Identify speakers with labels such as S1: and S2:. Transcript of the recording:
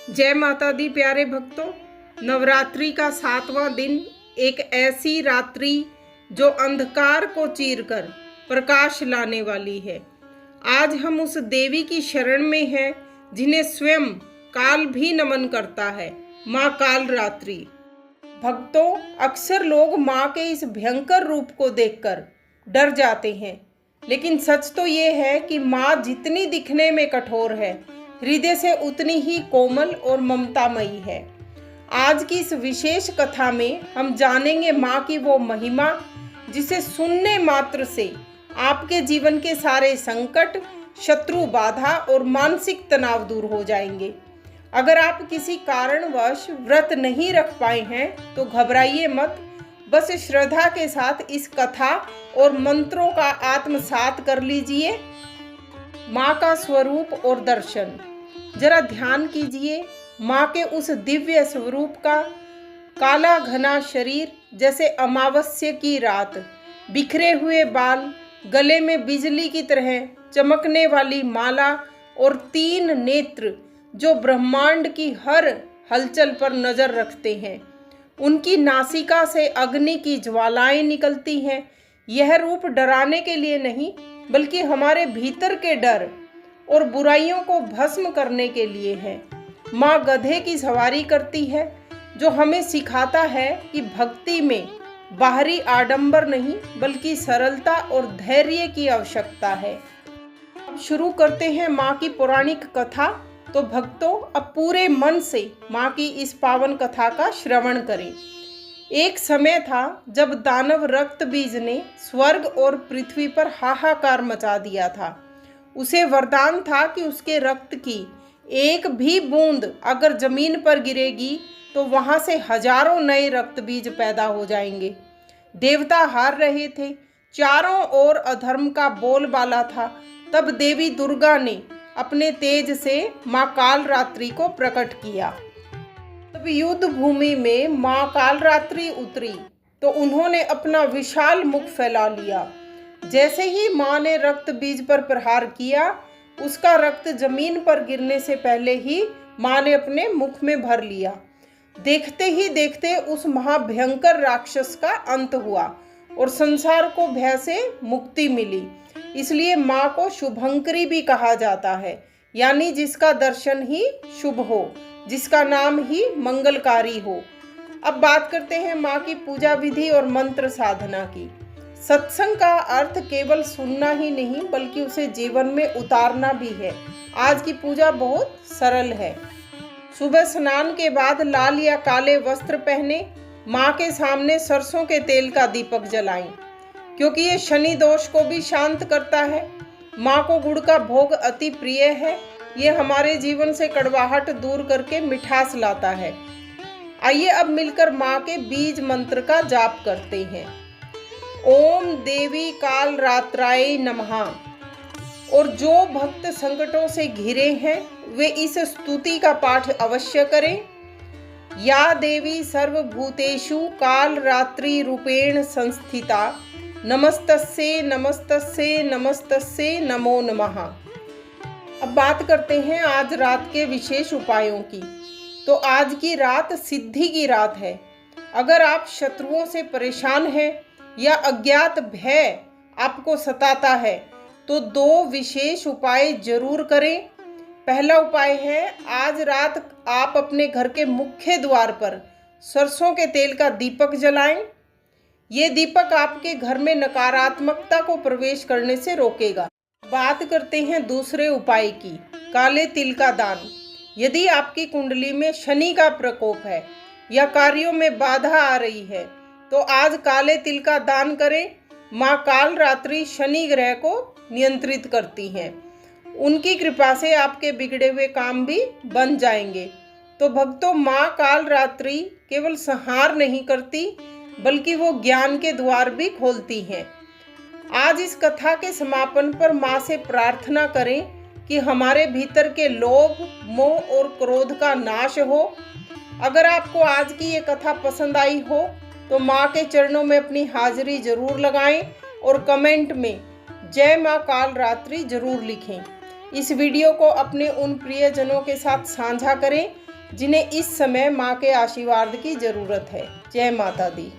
S1: जय माता दी प्यारे भक्तों। नवरात्रि का 7वां दिन एक ऐसी रात्रि जो अंधकार को चीरकर प्रकाश लाने वाली है। आज हम उस देवी की शरण में हैं जिन्हें स्वयं काल भी नमन करता है, माँ काल रात्रि। भक्तों, अक्सर लोग माँ के इस भयंकर रूप को देखकर डर जाते हैं, लेकिन सच तो ये है कि माँ जितनी दिखने में कठोर है, हृदय से उतनी ही कोमल और ममतामयी है। आज की इस विशेष कथा में हम जानेंगे माँ की वो महिमा जिसे सुनने मात्र से आपके जीवन के सारे संकट, शत्रु बाधा और मानसिक तनाव दूर हो जाएंगे। अगर आप किसी कारणवश व्रत नहीं रख पाए हैं तो घबराइए मत, बस श्रद्धा के साथ इस कथा और मंत्रों का आत्मसात कर लीजिए। माँ का स्वरूप और दर्शन, जरा ध्यान कीजिए माँ के उस दिव्य स्वरूप का। काला घना शरीर जैसे अमावस्या की रात, बिखरे हुए बाल, गले में बिजली की तरह चमकने वाली माला और 3 नेत्र जो ब्रह्मांड की हर हलचल पर नजर रखते हैं। उनकी नासिका से अग्नि की ज्वालाएं निकलती हैं। यह रूप डराने के लिए नहीं, बल्कि हमारे भीतर के डर और बुराइयों को भस्म करने के लिए है। माँ गधे की सवारी करती है, जो हमें सिखाता है कि भक्ति में बाहरी आडंबर नहीं, बल्कि सरलता और धैर्य की आवश्यकता है। अब शुरू करते हैं माँ की पौराणिक कथा। तो भक्तों, अब पूरे मन से माँ की इस पावन कथा का श्रवण करें। एक समय था जब दानव रक्त बीज ने स्वर्ग और पृथ्वी पर हाहाकार मचा दिया था। उसे वरदान था कि उसके रक्त की एक भी बूंद अगर जमीन पर गिरेगी तो वहां से हजारों नए रक्त बीज पैदा हो जाएंगे। देवता हार रहे थे, चारों ओर अधर्म का बोलबाला था। तब देवी दुर्गा ने अपने तेज से माँ काल रात्रि को प्रकट किया। तब युद्ध भूमि में माँ काल रात्रि उतरी तो उन्होंने अपना विशाल मुख फैला लिया। जैसे ही माँ ने रक्त बीज पर प्रहार किया, उसका रक्त जमीन पर गिरने से पहले ही माँ ने अपने मुख में भर लिया। देखते ही देखते उस महाभयंकर राक्षस का अंत हुआ और संसार को भय से मुक्ति मिली। इसलिए माँ को शुभंकरी भी कहा जाता है, यानी जिसका दर्शन ही शुभ हो, जिसका नाम ही मंगलकारी हो। अब बात करते हैं माँ की पूजा विधि और मंत्र साधना की। सत्संग का अर्थ केवल सुनना ही नहीं, बल्कि उसे जीवन में उतारना भी है। आज की पूजा बहुत सरल है। सुबह स्नान के बाद लाल या काले वस्त्र पहने माँ के सामने सरसों के तेल का दीपक जलाएं, क्योंकि ये शनि दोष को भी शांत करता है। माँ को गुड़ का भोग अति प्रिय है। ये हमारे जीवन से कड़वाहट दूर करके मिठास लाता है। आइए अब मिलकर माँ के बीज मंत्र का जाप करते हैं। ओम देवी काल रात्राय नमः। और जो भक्त संकटों से घिरे हैं वे इस स्तुति का पाठ अवश्य करें। या देवी सर्वभूतेषु काल रात्रि रूपेण संस्थिता, नमस्तस्ये नमस्तस्ये नमस्तस्ये नमो नमः। अब बात करते हैं आज रात के विशेष उपायों की। तो आज की रात सिद्धि की रात है। अगर आप शत्रुओं से परेशान हैं या अज्ञात भय आपको सताता है तो 2 विशेष उपाय जरूर करें। पहला उपाय है, आज रात आप अपने घर के मुख्य द्वार पर सरसों के तेल का दीपक जलाएं। ये दीपक आपके घर में नकारात्मकता को प्रवेश करने से रोकेगा। बात करते हैं दूसरे उपाय की, काले तिल का दान। यदि आपकी कुंडली में शनि का प्रकोप है या कार्यों में बाधा आ रही है तो आज काले तिल का दान करें। माँ काल रात्रि शनि ग्रह को नियंत्रित करती हैं। उनकी कृपा से आपके बिगड़े हुए काम भी बन जाएंगे। तो भक्तों, माँ काल रात्रि केवल संहार नहीं करती, बल्कि वो ज्ञान के द्वार भी खोलती हैं। आज इस कथा के समापन पर माँ से प्रार्थना करें कि हमारे भीतर के लोभ, मोह और क्रोध का नाश हो। अगर आपको आज की ये कथा पसंद आई हो तो माँ के चरणों में अपनी हाजिरी जरूर लगाएं और कमेंट में जय माँ काल रात्रि जरूर लिखें। इस वीडियो को अपने उन प्रियजनों के साथ साझा करें जिन्हें इस समय माँ के आशीर्वाद की ज़रूरत है। जय माता दी।